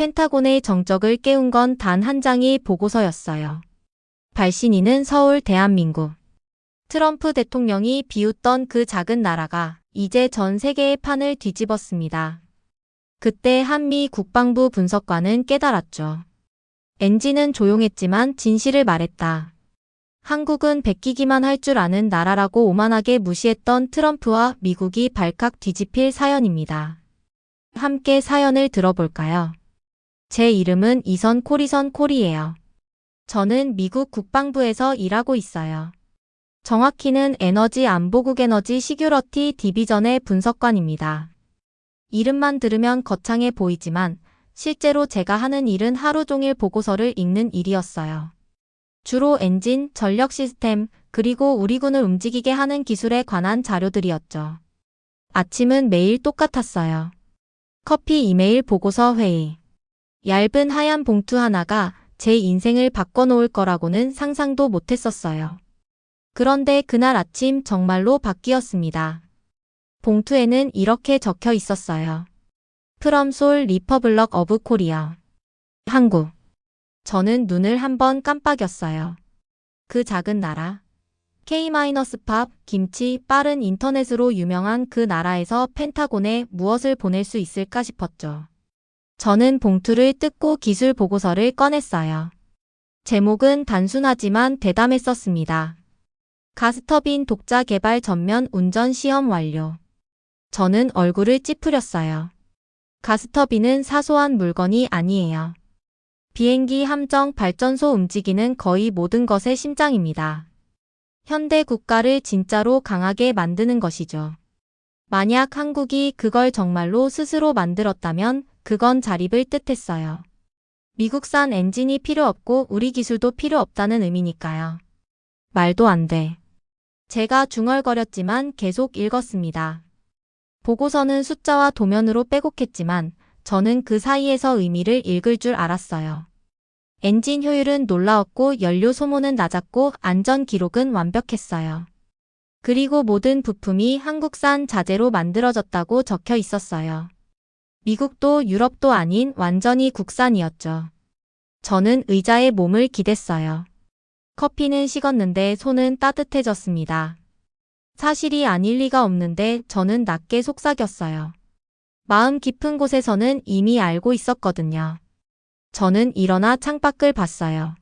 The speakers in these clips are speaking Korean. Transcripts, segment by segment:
펜타곤의 정적을 깨운 건 단 한 장의 보고서였어요. 발신인은 서울 대한민국. 트럼프 대통령이 비웃던 그 작은 나라가 이제 전 세계의 판을 뒤집었습니다. 그때 한미 국방부 분석관은 깨달았죠. 엔진은 조용했지만 진실을 말했다. 한국은 베끼기만 할 줄 아는 나라라고 오만하게 무시했던 트럼프와 미국이 발칵 뒤집힐 사연입니다. 함께 사연을 들어볼까요? 제 이름은 이선 콜이에요. 저는 미국 국방부에서 일하고 있어요. 정확히는 에너지 안보국 에너지 시큐러티 디비전의 분석관입니다. 이름만 들으면 거창해 보이지만 실제로 제가 하는 일은 하루 종일 보고서를 읽는 일이었어요. 주로 엔진, 전력 시스템, 그리고 우리 군을 움직이게 하는 기술에 관한 자료들이었죠. 아침은 매일 똑같았어요. 커피, 이메일, 보고서, 회의. 얇은 하얀 봉투 하나가 제 인생을 바꿔놓을 거라고는 상상도 못했었어요. 그런데 그날 아침 정말로 바뀌었습니다. 봉투에는 이렇게 적혀 있었어요. From Seoul Republic of Korea. 한국. 저는 눈을 한번 깜빡였어요. 그 작은 나라. K-팝, 김치, 빠른 인터넷으로 유명한 그 나라에서 펜타곤에 무엇을 보낼 수 있을까 싶었죠. 저는 봉투를 뜯고 기술 보고서를 꺼냈어요. 제목은 단순하지만 대담했었습니다. 가스터빈 독자 개발 전면 운전 시험 완료. 저는 얼굴을 찌푸렸어요. 가스터빈은 사소한 물건이 아니에요. 비행기, 함정, 발전소 움직이는 거의 모든 것의 심장입니다. 현대 국가를 진짜로 강하게 만드는 것이죠. 만약 한국이 그걸 정말로 스스로 만들었다면 그건 자립을 뜻했어요. 미국산 엔진이 필요 없고 우리 기술도 필요 없다는 의미니까요. 말도 안 돼. 제가 중얼거렸지만 계속 읽었습니다. 보고서는 숫자와 도면으로 빼곡했지만 저는 그 사이에서 의미를 읽을 줄 알았어요. 엔진 효율은 놀라웠고 연료 소모는 낮았고 안전 기록은 완벽했어요. 그리고 모든 부품이 한국산 자재로 만들어졌다고 적혀 있었어요. 미국도 유럽도 아닌 완전히 국산이었죠. 저는 의자에 몸을 기댔어요. 커피는 식었는데 손은 따뜻해졌습니다. 사실이 아닐 리가 없는데 저는 낮게 속삭였어요. 마음 깊은 곳에서는 이미 알고 있었거든요. 저는 일어나 창밖을 봤어요.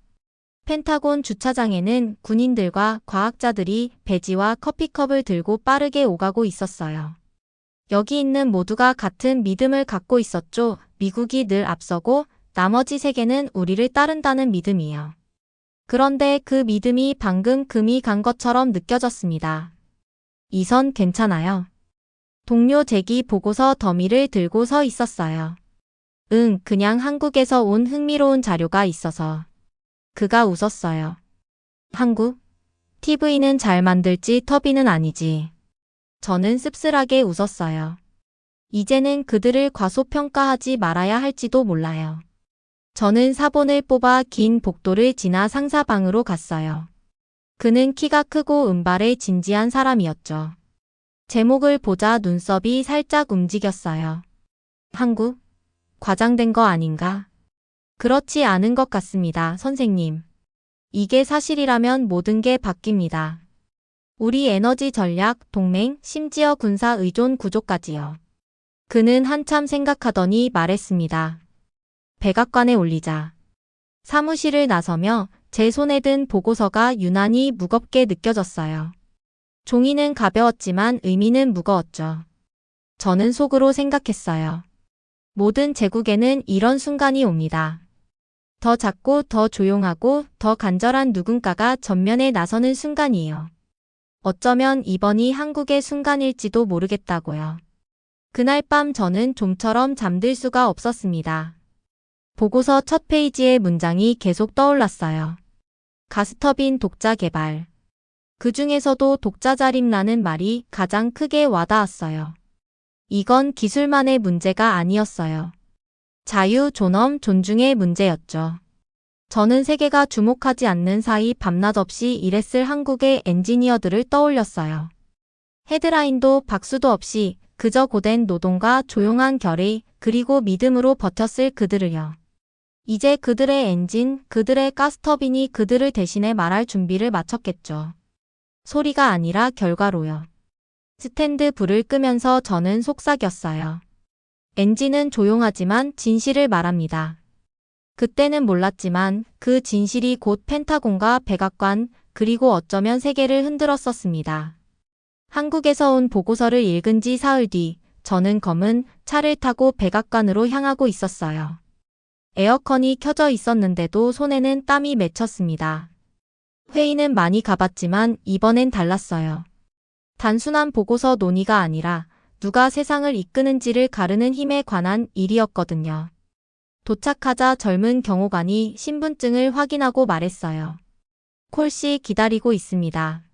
펜타곤 주차장에는 군인들과 과학자들이 배지와 커피컵을 들고 빠르게 오가고 있었어요. 여기 있는 모두가 같은 믿음을 갖고 있었죠. 미국이 늘 앞서고 나머지 세계는 우리를 따른다는 믿음이요. 그런데 그 믿음이 방금 금이 간 것처럼 느껴졌습니다. 이선 괜찮아요. 동료 잭이 보고서 더미를 들고 서 있었어요. 응, 그냥 한국에서 온 흥미로운 자료가 있어서. 그가 웃었어요. 한국? TV는 잘 만들지 터비는 아니지. 저는 씁쓸하게 웃었어요. 이제는 그들을 과소평가하지 말아야 할지도 몰라요. 저는 사본을 뽑아 긴 복도를 지나 상사방으로 갔어요. 그는 키가 크고 은발의 진지한 사람이었죠. 제목을 보자 눈썹이 살짝 움직였어요. 한국? 과장된 거 아닌가? 그렇지 않은 것 같습니다, 선생님. 이게 사실이라면 모든 게 바뀝니다. 우리 에너지 전략, 동맹, 심지어 군사 의존 구조까지요. 그는 한참 생각하더니 말했습니다. 백악관에 올리자. 사무실을 나서며 제 손에 든 보고서가 유난히 무겁게 느껴졌어요. 종이는 가벼웠지만 의미는 무거웠죠. 저는 속으로 생각했어요. 모든 제국에는 이런 순간이 옵니다. 더 작고 더 조용하고 더 간절한 누군가가 전면에 나서는 순간이에요. 어쩌면 이번이 한국의 순간일지도 모르겠다고요. 그날 밤 저는 좀처럼 잠들 수가 없었습니다. 보고서 첫 페이지의 문장이 계속 떠올랐어요. 가스터빈 독자 개발. 그 중에서도 독자 자립라는 말이 가장 크게 와닿았어요. 이건 기술만의 문제가 아니었어요. 자유, 존엄, 존중의 문제였죠. 저는 세계가 주목하지 않는 사이 밤낮 없이 일했을 한국의 엔지니어들을 떠올렸어요. 헤드라인도 박수도 없이 그저 고된 노동과 조용한 결의, 그리고 믿음으로 버텼을 그들을요. 이제 그들의 엔진, 그들의 가스터빈이 그들을 대신해 말할 준비를 마쳤겠죠. 소리가 아니라 결과로요. 스탠드 불을 끄면서 저는 속삭였어요. 엔진은 조용하지만 진실을 말합니다. 그때는 몰랐지만 그 진실이 곧 펜타곤과 백악관 그리고 어쩌면 세계를 흔들었었습니다. 한국에서 온 보고서를 읽은 지 사흘 뒤 저는 검은 차를 타고 백악관으로 향하고 있었어요. 에어컨이 켜져 있었는데도 손에는 땀이 맺혔습니다. 회의는 많이 가봤지만 이번엔 달랐어요. 단순한 보고서 논의가 아니라 누가 세상을 이끄는지를 가르는 힘에 관한 일이었거든요. 도착하자 젊은 경호관이 신분증을 확인하고 말했어요. 콜씨 기다리고 있습니다.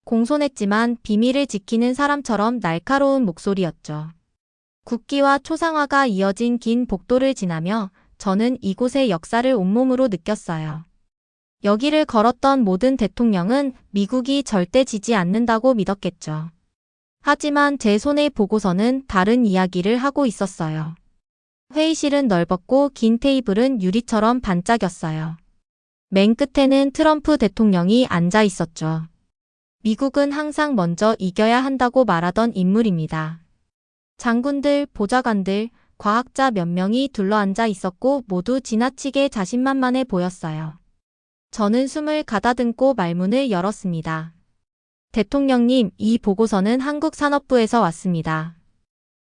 공손했지만 비밀을 지키는 사람처럼 날카로운 목소리였죠. 국기와 초상화가 이어진 긴 복도를 지나며 저는 이곳의 역사를 온몸으로 느꼈어요. 여기를 걸었던 모든 대통령은 미국이 절대 지지 않는다고 믿었겠죠. 하지만 제 손의 보고서는 다른 이야기를 하고 있었어요. 회의실은 넓었고 긴 테이블은 유리처럼 반짝였어요. 맨 끝에는 트럼프 대통령이 앉아 있었죠. 미국은 항상 먼저 이겨야 한다고 말하던 인물입니다. 장군들, 보좌관들, 과학자 몇 명이 둘러앉아 있었고 모두 지나치게 자신만만해 보였어요. 저는 숨을 가다듬고 말문을 열었습니다. 대통령님, 이 보고서는 한국산업부에서 왔습니다.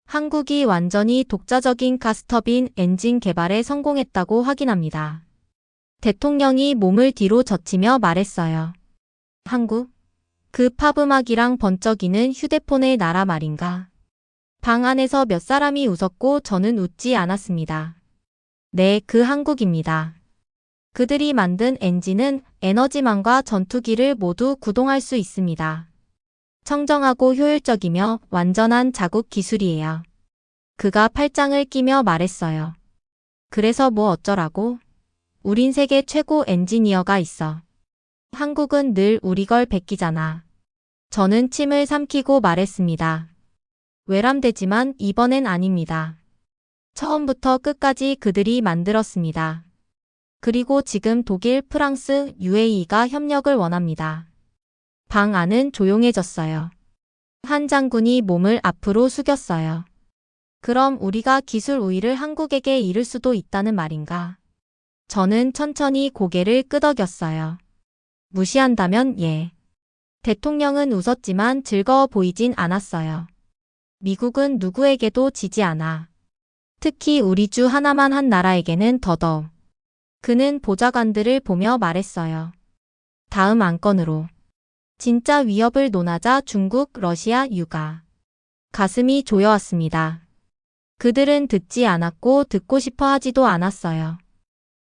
한국이 완전히 독자적인 가스터빈 엔진 개발에 성공했다고 확인합니다. 대통령이 몸을 뒤로 젖히며 말했어요. 한국? 그 팝음악이랑 번쩍이는 휴대폰의 나라 말인가? 방 안에서 몇 사람이 웃었고 저는 웃지 않았습니다. 네, 그 한국입니다. 그들이 만든 엔진은 에너지망과 전투기를 모두 구동할 수 있습니다. 청정하고 효율적이며 완전한 자국 기술이에요. 그가 팔짱을 끼며 말했어요. 그래서 뭐 어쩌라고? 우린 세계 최고 엔지니어가 있어. 한국은 늘 우리 걸 베끼잖아. 저는 침을 삼키고 말했습니다. 외람되지만 이번엔 아닙니다. 처음부터 끝까지 그들이 만들었습니다. 그리고 지금 독일, 프랑스, UAE가 협력을 원합니다. 방 안은 조용해졌어요. 한 장군이 몸을 앞으로 숙였어요. 그럼 우리가 기술 우위를 한국에게 이를 수도 있다는 말인가? 저는 천천히 고개를 끄덕였어요. 무시한다면 예. 대통령은 웃었지만 즐거워 보이진 않았어요. 미국은 누구에게도 지지 않아. 특히 우리 주 하나만 한 나라에게는 더더욱. 그는 보좌관들을 보며 말했어요. 다음 안건으로. 진짜 위협을 논하자 중국, 러시아, 유가. 가슴이 조여왔습니다. 그들은 듣지 않았고 듣고 싶어 하지도 않았어요.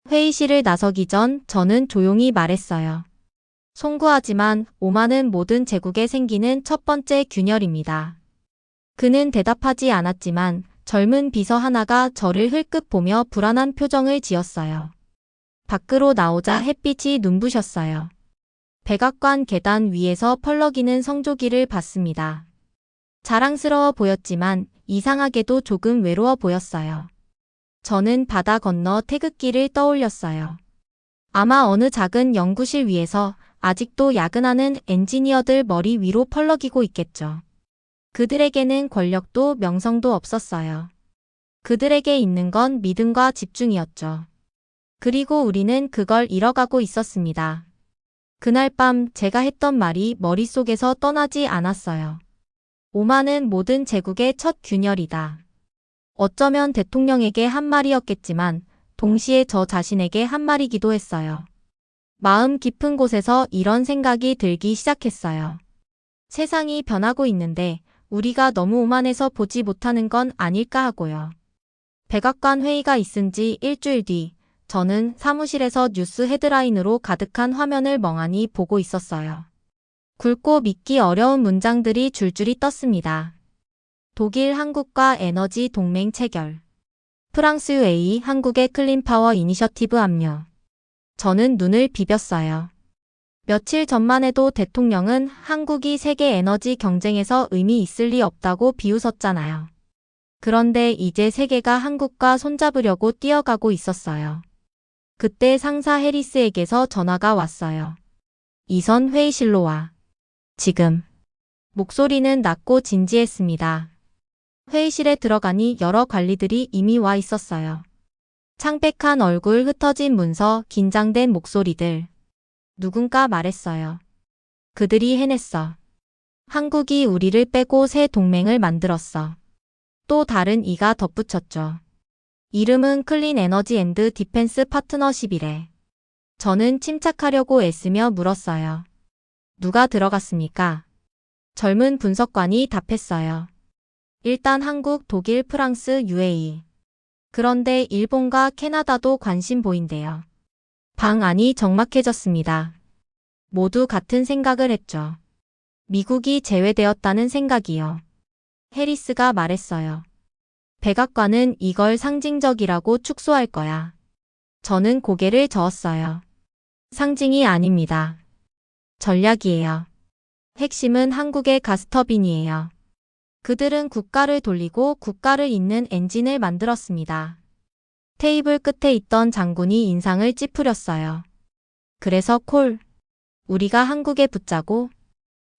회의실을 나서기 전 저는 조용히 말했어요. 송구하지만 오만은 모든 제국에 생기는 첫 번째 균열입니다. 그는 대답하지 않았지만 젊은 비서 하나가 저를 흘끗 보며 불안한 표정을 지었어요. 밖으로 나오자 햇빛이 눈부셨어요. 백악관 계단 위에서 펄럭이는 성조기를 봤습니다. 자랑스러워 보였지만 이상하게도 조금 외로워 보였어요. 저는 바다 건너 태극기를 떠올렸어요. 아마 어느 작은 연구실 위에서 아직도 야근하는 엔지니어들 머리 위로 펄럭이고 있겠죠. 그들에게는 권력도 명성도 없었어요. 그들에게 있는 건 믿음과 집중이었죠. 그리고 우리는 그걸 잃어가고 있었습니다. 그날 밤 제가 했던 말이 머릿속에서 떠나지 않았어요. 오만은 모든 제국의 첫 균열이다. 어쩌면 대통령에게 한 말이었겠지만 동시에 저 자신에게 한 말이기도 했어요. 마음 깊은 곳에서 이런 생각이 들기 시작했어요. 세상이 변하고 있는데 우리가 너무 오만해서 보지 못하는 건 아닐까 하고요. 백악관 회의가 있은 지 일주일 뒤 저는 사무실에서 뉴스 헤드라인으로 가득한 화면을 멍하니 보고 있었어요. 굵고 믿기 어려운 문장들이 줄줄이 떴습니다. 독일 한국과 에너지 동맹 체결. 프랑스 UAE 한국의 클린파워 이니셔티브 압류. 저는 눈을 비볐어요. 며칠 전만 해도 대통령은 한국이 세계 에너지 경쟁에서 의미 있을 리 없다고 비웃었잖아요. 그런데 이제 세계가 한국과 손잡으려고 뛰어가고 있었어요. 그때 상사 해리스에게서 전화가 왔어요. 이선 회의실로 와. 지금. 목소리는 낮고 진지했습니다. 회의실에 들어가니 여러 관리들이 이미 와 있었어요. 창백한 얼굴, 흩어진 문서, 긴장된 목소리들. 누군가 말했어요. 그들이 해냈어. 한국이 우리를 빼고 새 동맹을 만들었어. 또 다른 이가 덧붙였죠. 이름은 클린 에너지 앤드 디펜스 파트너십이래. 저는 침착하려고 애쓰며 물었어요. 누가 들어갔습니까? 젊은 분석관이 답했어요. 일단 한국, 독일, 프랑스, UAE. 그런데 일본과 캐나다도 관심 보인대요. 방 안이 적막해졌습니다. 모두 같은 생각을 했죠. 미국이 제외되었다는 생각이요. 해리스가 말했어요. 백악관은 이걸 상징적이라고 축소할 거야. 저는 고개를 저었어요. 상징이 아닙니다. 전략이에요. 핵심은 한국의 가스터빈이에요. 그들은 국가를 돌리고 국가를 잇는 엔진을 만들었습니다. 테이블 끝에 있던 장군이 인상을 찌푸렸어요. 그래서 콜. 우리가 한국에 붙자고?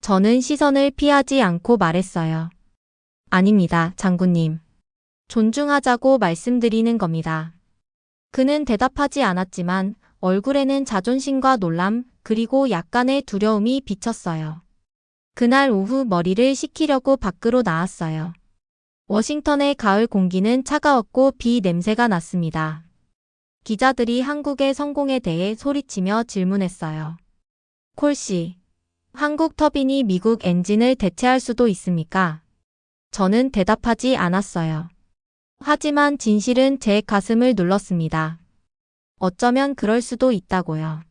저는 시선을 피하지 않고 말했어요. 아닙니다, 장군님. 존중하자고 말씀드리는 겁니다. 그는 대답하지 않았지만 얼굴에는 자존심과 놀람 그리고 약간의 두려움이 비쳤어요. 그날 오후 머리를 식히려고 밖으로 나왔어요. 워싱턴의 가을 공기는 차가웠고 비 냄새가 났습니다. 기자들이 한국의 성공에 대해 소리치며 질문했어요. 콜 씨, 한국 터빈이 미국 엔진을 대체할 수도 있습니까? 저는 대답하지 않았어요. 하지만 진실은 제 가슴을 눌렀습니다. 어쩌면 그럴 수도 있다고요.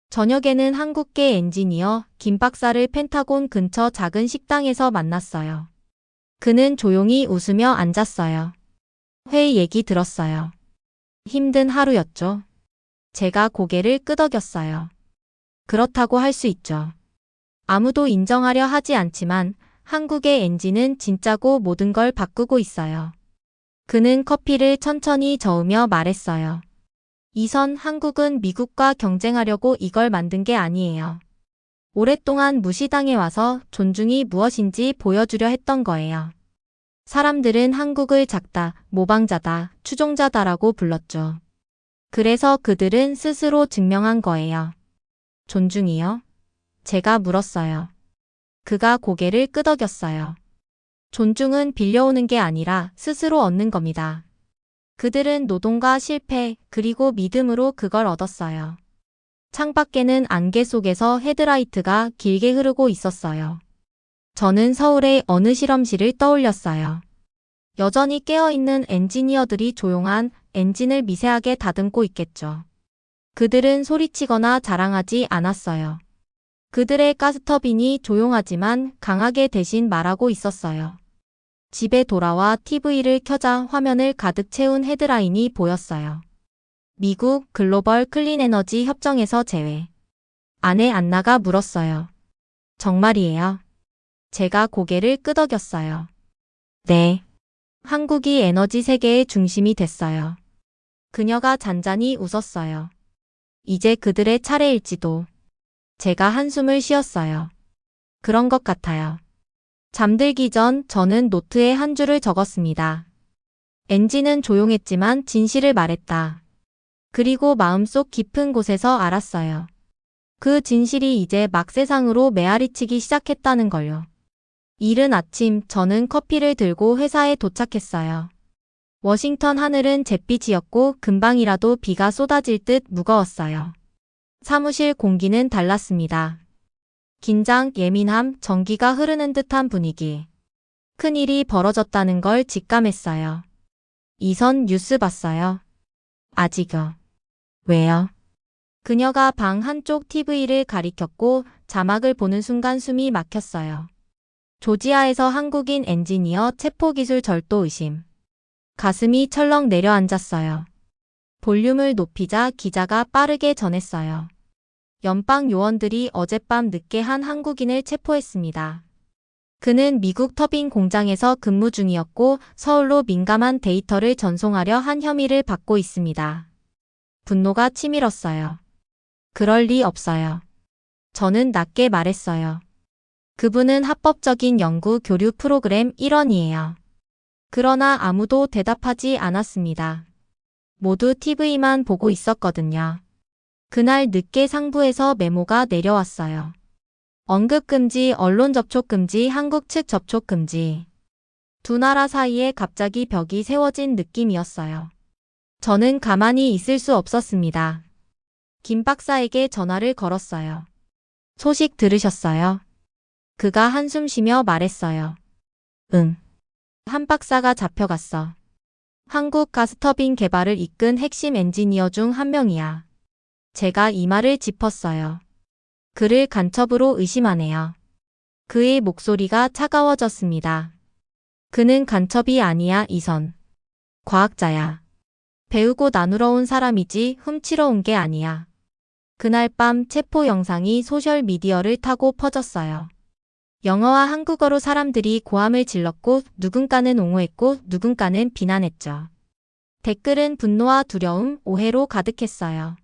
저녁에는 한국계 엔지니어 김 박사를 펜타곤 근처 작은 식당에서 만났어요. 그는 조용히 웃으며 앉았어요. 회의 얘기 들었어요. 힘든 하루였죠. 제가 고개를 끄덕였어요. 그렇다고 할 수 있죠. 아무도 인정하려 하지 않지만 한국의 엔진은 진짜고 모든 걸 바꾸고 있어요. 그는 커피를 천천히 저으며 말했어요. 이선 한국은 미국과 경쟁하려고 이걸 만든 게 아니에요. 오랫동안 무시당해 와서 존중이 무엇인지 보여주려 했던 거예요. 사람들은 한국을 작다, 모방자다, 추종자다라고 불렀죠. 그래서 그들은 스스로 증명한 거예요. 존중이요? 제가 물었어요. 그가 고개를 끄덕였어요. 존중은 빌려오는 게 아니라 스스로 얻는 겁니다. 그들은 노동과 실패 그리고 믿음으로 그걸 얻었어요. 창밖에는 안개 속에서 헤드라이트가 길게 흐르고 있었어요. 저는 서울의 어느 실험실을 떠올렸어요. 여전히 깨어있는 엔지니어들이 조용한 엔진을 미세하게 다듬고 있겠죠. 그들은 소리치거나 자랑하지 않았어요. 그들의 가스터빈이 조용하지만 강하게 대신 말하고 있었어요. 집에 돌아와 TV를 켜자 화면을 가득 채운 헤드라인이 보였어요. 미국 글로벌 클린 에너지 협정에서 제외. 아내 안나가 물었어요. 정말이에요? 제가 고개를 끄덕였어요. 네. 한국이 에너지 세계의 중심이 됐어요. 그녀가 잔잔히 웃었어요. 이제 그들의 차례일지도. 제가 한숨을 쉬었어요. 그런 것 같아요. 잠들기 전 저는 노트에 한 줄을 적었습니다. 엔진은 조용했지만 진실을 말했다. 그리고 마음속 깊은 곳에서 알았어요. 그 진실이 이제 막 세상으로 메아리치기 시작했다는 걸요. 이른 아침 저는 커피를 들고 회사에 도착했어요. 워싱턴 하늘은 잿빛이었고 금방이라도 비가 쏟아질 듯 무거웠어요. 사무실 공기는 달랐습니다. 긴장, 예민함, 전기가 흐르는 듯한 분위기. 큰일이 벌어졌다는 걸 직감했어요. 이선 뉴스 봤어요? 아직요. 왜요? 그녀가 방 한쪽 TV를 가리켰고 자막을 보는 순간 숨이 막혔어요. 조지아에서 한국인 엔지니어 체포기술 절도 의심. 가슴이 철렁 내려앉았어요. 볼륨을 높이자 기자가 빠르게 전했어요. 연방 요원들이 어젯밤 늦게 한 한국인을 체포했습니다. 그는 미국 터빈 공장에서 근무 중이었고 서울로 민감한 데이터를 전송하려 한 혐의를 받고 있습니다. 분노가 치밀었어요. 그럴 리 없어요. 저는 낮게 말했어요. 그분은 합법적인 연구 교류 프로그램 일원이에요. 그러나 아무도 대답하지 않았습니다. 모두 TV만 보고 있었거든요. 그날 늦게 상부에서 메모가 내려왔어요. 언급금지, 언론 접촉금지, 한국 측 접촉금지. 두 나라 사이에 갑자기 벽이 세워진 느낌이었어요. 저는 가만히 있을 수 없었습니다. 김 박사에게 전화를 걸었어요. 소식 들으셨어요? 그가 한숨 쉬며 말했어요. 응. 한 박사가 잡혀갔어. 한국 가스터빈 개발을 이끈 핵심 엔지니어 중 한 명이야. 제가 이 말을 짚었어요. 그를 간첩으로 의심하네요. 그의 목소리가 차가워졌습니다. 그는 간첩이 아니야, 이선. 과학자야. 배우고 나누러 온 사람이지 훔치러 온 게 아니야. 그날 밤 체포 영상이 소셜미디어를 타고 퍼졌어요. 영어와 한국어로 사람들이 고함을 질렀고 누군가는 옹호했고 누군가는 비난했죠. 댓글은 분노와 두려움, 오해로 가득했어요.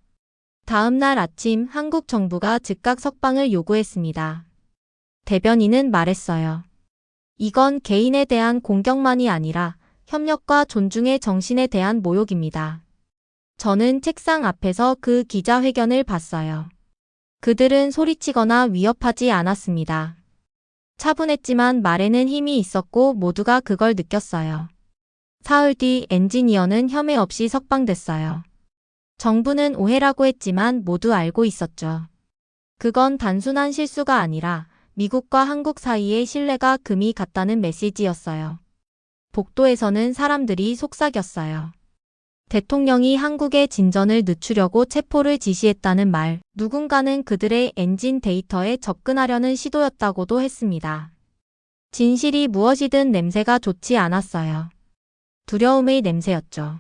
다음 날 아침 한국 정부가 즉각 석방을 요구했습니다. 대변인은 말했어요. 이건 개인에 대한 공격만이 아니라 협력과 존중의 정신에 대한 모욕입니다. 저는 책상 앞에서 그 기자회견을 봤어요. 그들은 소리치거나 위협하지 않았습니다. 차분했지만 말에는 힘이 있었고 모두가 그걸 느꼈어요. 사흘 뒤 엔지니어는 혐의 없이 석방됐어요. 정부는 오해라고 했지만 모두 알고 있었죠. 그건 단순한 실수가 아니라 미국과 한국 사이의 신뢰가 금이 갔다는 메시지였어요. 복도에서는 사람들이 속삭였어요. 대통령이 한국의 진전을 늦추려고 체포를 지시했다는 말, 누군가는 그들의 엔진 데이터에 접근하려는 시도였다고도 했습니다. 진실이 무엇이든 냄새가 좋지 않았어요. 두려움의 냄새였죠.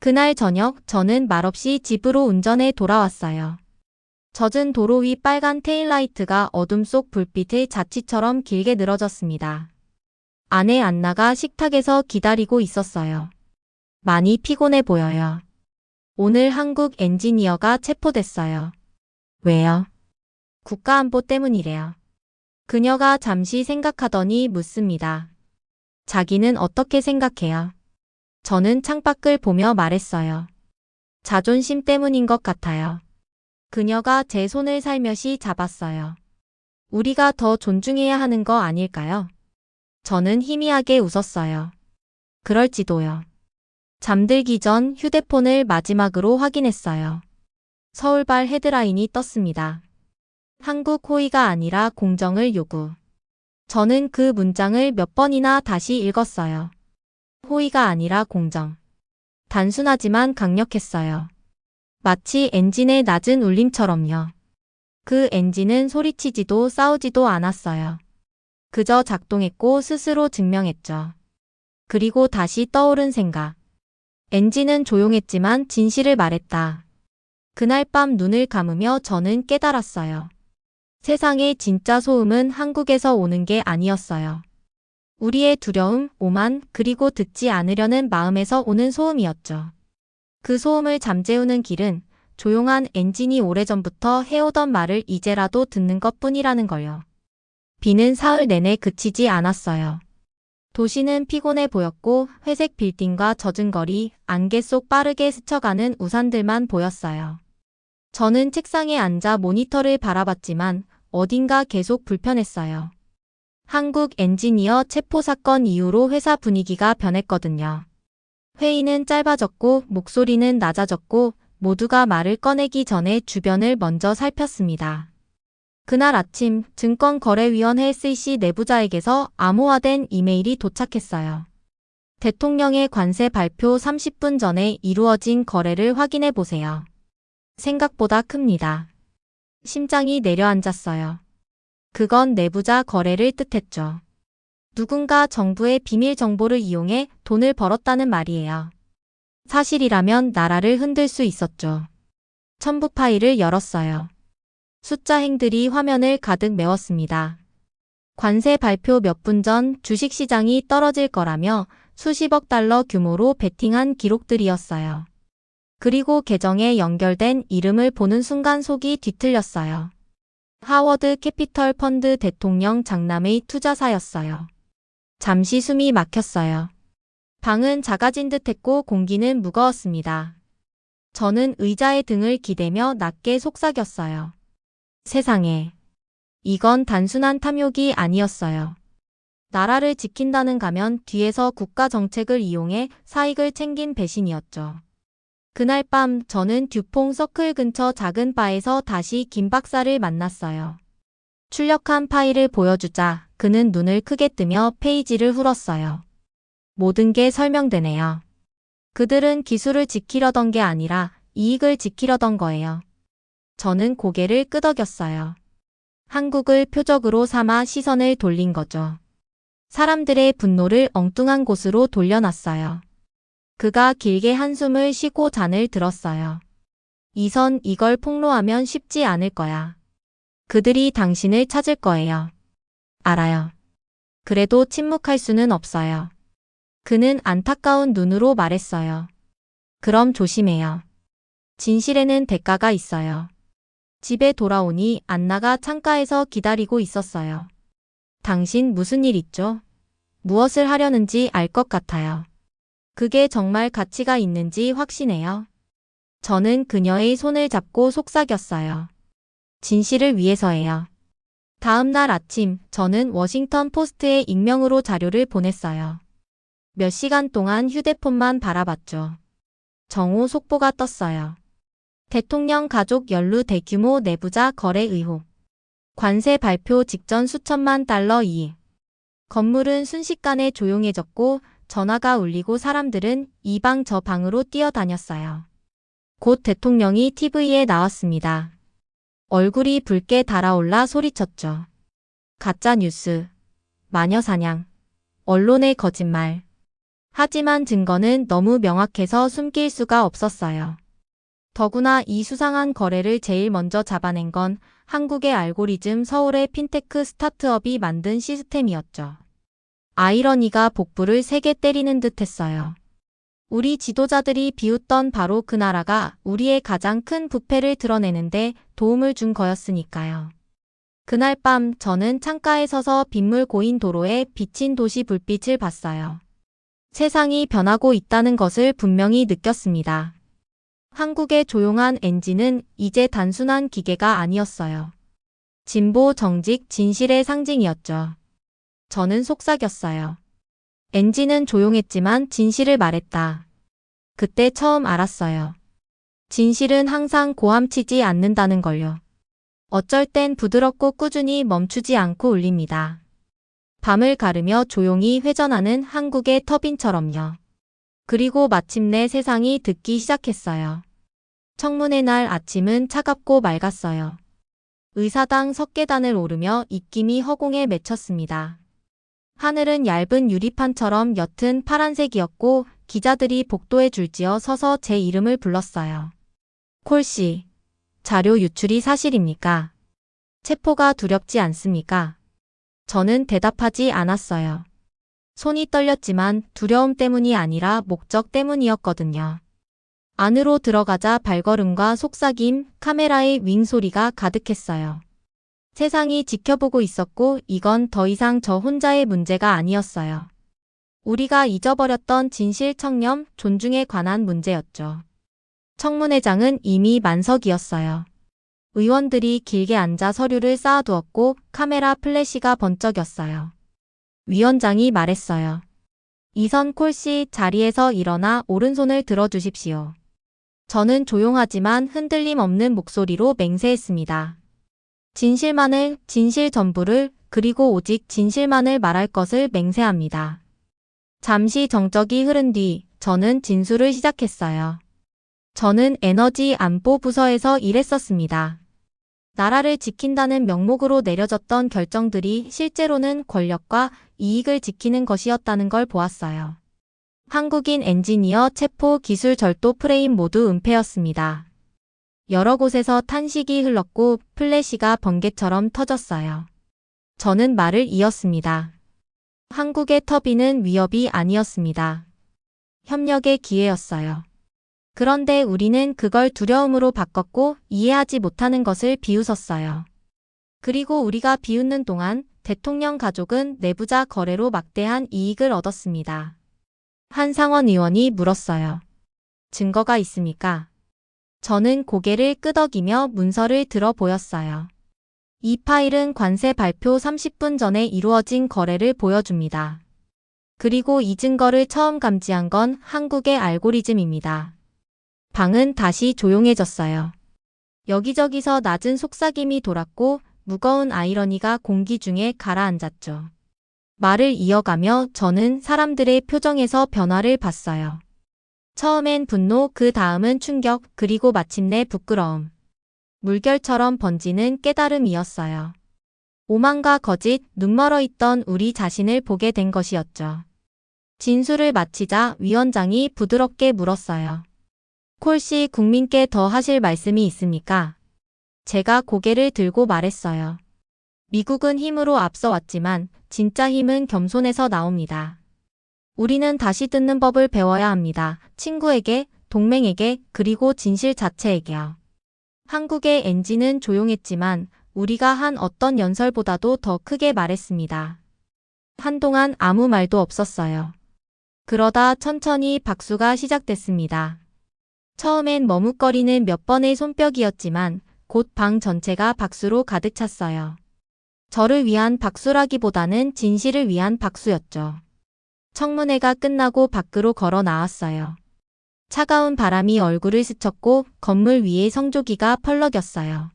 그날 저녁 저는 말없이 집으로 운전해 돌아왔어요. 젖은 도로 위 빨간 테일라이트가 어둠 속 불빛의 자취처럼 길게 늘어졌습니다. 아내 안나가 식탁에서 기다리고 있었어요. 많이 피곤해 보여요. 오늘 한국 엔지니어가 체포됐어요. 왜요? 국가안보 때문이래요. 그녀가 잠시 생각하더니 묻습니다. 자기는 어떻게 생각해요? 저는 창밖을 보며 말했어요. 자존심 때문인 것 같아요. 그녀가 제 손을 살며시 잡았어요. 우리가 더 존중해야 하는 거 아닐까요? 저는 희미하게 웃었어요. 그럴지도요. 잠들기 전 휴대폰을 마지막으로 확인했어요. 서울발 헤드라인이 떴습니다. 한국 호의가 아니라 공정을 요구. 저는 그 문장을 몇 번이나 다시 읽었어요. 호의가 아니라 공정. 단순하지만 강력했어요. 마치 엔진의 낮은 울림처럼요. 그 엔진은 소리치지도 싸우지도 않았어요. 그저 작동했고 스스로 증명했죠. 그리고 다시 떠오른 생각. 엔진은 조용했지만 진실을 말했다. 그날 밤 눈을 감으며 저는 깨달았어요. 세상의 진짜 소음은 한국에서 오는 게 아니었어요. 우리의 두려움, 오만, 그리고 듣지 않으려는 마음에서 오는 소음이었죠. 그 소음을 잠재우는 길은 조용한 엔진이 오래전부터 해오던 말을 이제라도 듣는 것뿐이라는 걸요. 비는 사흘 내내 그치지 않았어요. 도시는 피곤해 보였고 회색 빌딩과 젖은 거리, 안개 속 빠르게 스쳐가는 우산들만 보였어요. 저는 책상에 앉아 모니터를 바라봤지만 어딘가 계속 불편했어요. 한국 엔지니어 체포 사건 이후로 회사 분위기가 변했거든요. 회의는 짧아졌고 목소리는 낮아졌고 모두가 말을 꺼내기 전에 주변을 먼저 살폈습니다. 그날 아침 증권거래위원회 SEC 내부자에게서 암호화된 이메일이 도착했어요. 대통령의 관세 발표 30분 전에 이루어진 거래를 확인해 보세요. 생각보다 큽니다. 심장이 내려앉았어요. 그건 내부자 거래를 뜻했죠. 누군가 정부의 비밀 정보를 이용해 돈을 벌었다는 말이에요. 사실이라면 나라를 흔들 수 있었죠. 첨부 파일을 열었어요. 숫자 행들이 화면을 가득 메웠습니다. 관세 발표 몇 분 전 주식시장이 떨어질 거라며 수십억 달러 규모로 베팅한 기록들이었어요. 그리고 계정에 연결된 이름을 보는 순간 속이 뒤틀렸어요. 하워드 캐피털 펀드 대통령 장남의 투자사였어요. 잠시 숨이 막혔어요. 방은 작아진 듯했고 공기는 무거웠습니다. 저는 의자에 등을 기대며 낮게 속삭였어요. 세상에. 이건 단순한 탐욕이 아니었어요. 나라를 지킨다는 가면 뒤에서 국가 정책을 이용해 사익을 챙긴 배신이었죠. 그날 밤 저는 듀퐁 서클 근처 작은 바에서 다시 김 박사를 만났어요. 출력한 파일을 보여주자 그는 눈을 크게 뜨며 페이지를 훑었어요. 모든 게 설명되네요. 그들은 기술을 지키려던 게 아니라 이익을 지키려던 거예요. 저는 고개를 끄덕였어요. 한국을 표적으로 삼아 시선을 돌린 거죠. 사람들의 분노를 엉뚱한 곳으로 돌려놨어요. 그가 길게 한숨을 쉬고 잔을 들었어요. 이선 이걸 폭로하면 쉽지 않을 거야. 그들이 당신을 찾을 거예요. 알아요. 그래도 침묵할 수는 없어요. 그는 안타까운 눈으로 말했어요. 그럼 조심해요. 진실에는 대가가 있어요. 집에 돌아오니 안나가 창가에서 기다리고 있었어요. 당신 무슨 일 있죠? 무엇을 하려는지 알 것 같아요. 그게 정말 가치가 있는지 확신해요. 저는 그녀의 손을 잡고 속삭였어요. 진실을 위해서예요. 다음 날 아침 저는 워싱턴 포스트에 익명으로 자료를 보냈어요. 몇 시간 동안 휴대폰만 바라봤죠. 정오 속보가 떴어요. 대통령 가족 연루 대규모 내부자 거래 의혹. 관세 발표 직전 수천만 달러 이익. 건물은 순식간에 조용해졌고 전화가 울리고 사람들은 이 방 저 방으로 뛰어다녔어요. 곧 대통령이 TV에 나왔습니다. 얼굴이 붉게 달아올라 소리쳤죠. 가짜 뉴스, 마녀사냥, 언론의 거짓말. 하지만 증거는 너무 명확해서 숨길 수가 없었어요. 더구나 이 수상한 거래를 제일 먼저 잡아낸 건 한국의 알고리즘 서울의 핀테크 스타트업이 만든 시스템이었죠. 아이러니가 복부를 세게 때리는 듯 했어요. 우리 지도자들이 비웃던 바로 그 나라가 우리의 가장 큰 부패를 드러내는데 도움을 준 거였으니까요. 그날 밤 저는 창가에 서서 빗물 고인 도로에 비친 도시 불빛을 봤어요. 세상이 변하고 있다는 것을 분명히 느꼈습니다. 한국의 조용한 엔진은 이제 단순한 기계가 아니었어요. 진보, 정직, 진실의 상징이었죠. 저는 속삭였어요. 엔진은 조용했지만 진실을 말했다. 그때 처음 알았어요. 진실은 항상 고함치지 않는다는 걸요. 어쩔 땐 부드럽고 꾸준히 멈추지 않고 울립니다. 밤을 가르며 조용히 회전하는 한국의 터빈처럼요. 그리고 마침내 세상이 듣기 시작했어요. 청문회 날 아침은 차갑고 맑았어요. 의사당 석계단을 오르며 입김이 허공에 맺혔습니다. 하늘은 얇은 유리판처럼 옅은 파란색이었고 기자들이 복도에 줄지어 서서 제 이름을 불렀어요. 콜 씨, 자료 유출이 사실입니까? 체포가 두렵지 않습니까? 저는 대답하지 않았어요. 손이 떨렸지만 두려움 때문이 아니라 목적 때문이었거든요. 안으로 들어가자 발걸음과 속삭임, 카메라의 윙 소리가 가득했어요. 세상이 지켜보고 있었고 이건 더 이상 저 혼자의 문제가 아니었어요. 우리가 잊어버렸던 진실, 청렴, 존중에 관한 문제였죠. 청문회장은 이미 만석이었어요. 의원들이 길게 앉아 서류를 쌓아두었고 카메라 플래시가 번쩍였어요. 위원장이 말했어요. 이선 콜 씨 자리에서 일어나 오른손을 들어주십시오. 저는 조용하지만 흔들림 없는 목소리로 맹세했습니다. 진실만을, 진실 전부를, 그리고 오직 진실만을 말할 것을 맹세합니다. 잠시 정적이 흐른 뒤 저는 진술을 시작했어요. 저는 에너지 안보 부서에서 일했었습니다. 나라를 지킨다는 명목으로 내려졌던 결정들이 실제로는 권력과 이익을 지키는 것이었다는 걸 보았어요. 한국인 엔지니어 체포, 기술 절도, 프레임 모두 은폐였습니다. 여러 곳에서 탄식이 흘렀고 플래시가 번개처럼 터졌어요. 저는 말을 이었습니다. 한국의 터빈은 위협이 아니었습니다. 협력의 기회였어요. 그런데 우리는 그걸 두려움으로 바꿨고 이해하지 못하는 것을 비웃었어요. 그리고 우리가 비웃는 동안 대통령 가족은 내부자 거래로 막대한 이익을 얻었습니다. 한 상원 의원이 물었어요. 증거가 있습니까? 저는 고개를 끄덕이며 문서를 들어 보였어요. 이 파일은 관세 발표 30분 전에 이루어진 거래를 보여줍니다. 그리고 이 증거를 처음 감지한 건 한국의 알고리즘입니다. 방은 다시 조용해졌어요. 여기저기서 낮은 속삭임이 돌았고 무거운 아이러니가 공기 중에 가라앉았죠. 말을 이어가며 저는 사람들의 표정에서 변화를 봤어요. 처음엔 분노, 그 다음은 충격, 그리고 마침내 부끄러움. 물결처럼 번지는 깨달음이었어요. 오만과 거짓, 눈멀어 있던 우리 자신을 보게 된 것이었죠. 진술을 마치자 위원장이 부드럽게 물었어요. 콜 씨, 국민께 더 하실 말씀이 있습니까? 제가 고개를 들고 말했어요. 미국은 힘으로 앞서왔지만 진짜 힘은 겸손에서 나옵니다. 우리는 다시 듣는 법을 배워야 합니다. 친구에게, 동맹에게, 그리고 진실 자체에게요. 한국의 엔진은 조용했지만 우리가 한 어떤 연설보다도 더 크게 말했습니다. 한동안 아무 말도 없었어요. 그러다 천천히 박수가 시작됐습니다. 처음엔 머뭇거리는 몇 번의 손뼉이었지만 곧 방 전체가 박수로 가득 찼어요. 저를 위한 박수라기보다는 진실을 위한 박수였죠. 청문회가 끝나고 밖으로 걸어 나왔어요. 차가운 바람이 얼굴을 스쳤고 건물 위에 성조기가 펄럭였어요.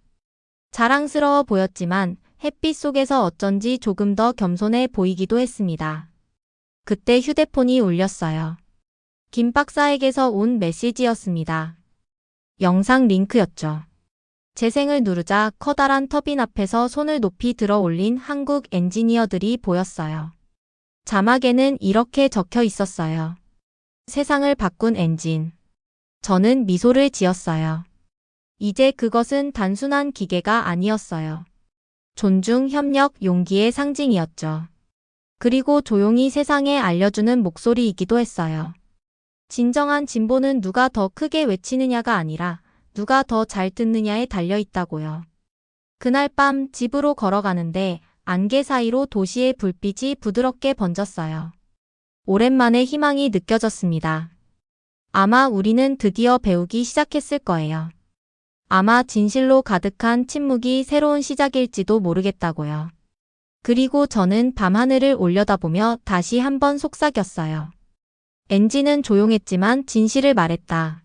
자랑스러워 보였지만 햇빛 속에서 어쩐지 조금 더 겸손해 보이기도 했습니다. 그때 휴대폰이 울렸어요. 김 박사에게서 온 메시지였습니다. 영상 링크였죠. 재생을 누르자 커다란 터빈 앞에서 손을 높이 들어 올린 한국 엔지니어들이 보였어요. 자막에는 이렇게 적혀 있었어요. 세상을 바꾼 엔진. 저는 미소를 지었어요. 이제 그것은 단순한 기계가 아니었어요. 존중, 협력, 용기의 상징이었죠. 그리고 조용히 세상에 알려주는 목소리이기도 했어요. 진정한 진보는 누가 더 크게 외치느냐가 아니라 누가 더 잘 듣느냐에 달려있다고요. 그날 밤 집으로 걸어가는데 안개 사이로 도시의 불빛이 부드럽게 번졌어요. 오랜만에 희망이 느껴졌습니다. 아마 우리는 드디어 배우기 시작했을 거예요. 아마 진실로 가득한 침묵이 새로운 시작일지도 모르겠다고요. 그리고 저는 밤하늘을 올려다보며 다시 한번 속삭였어요. 엔진은 조용했지만 진실을 말했다.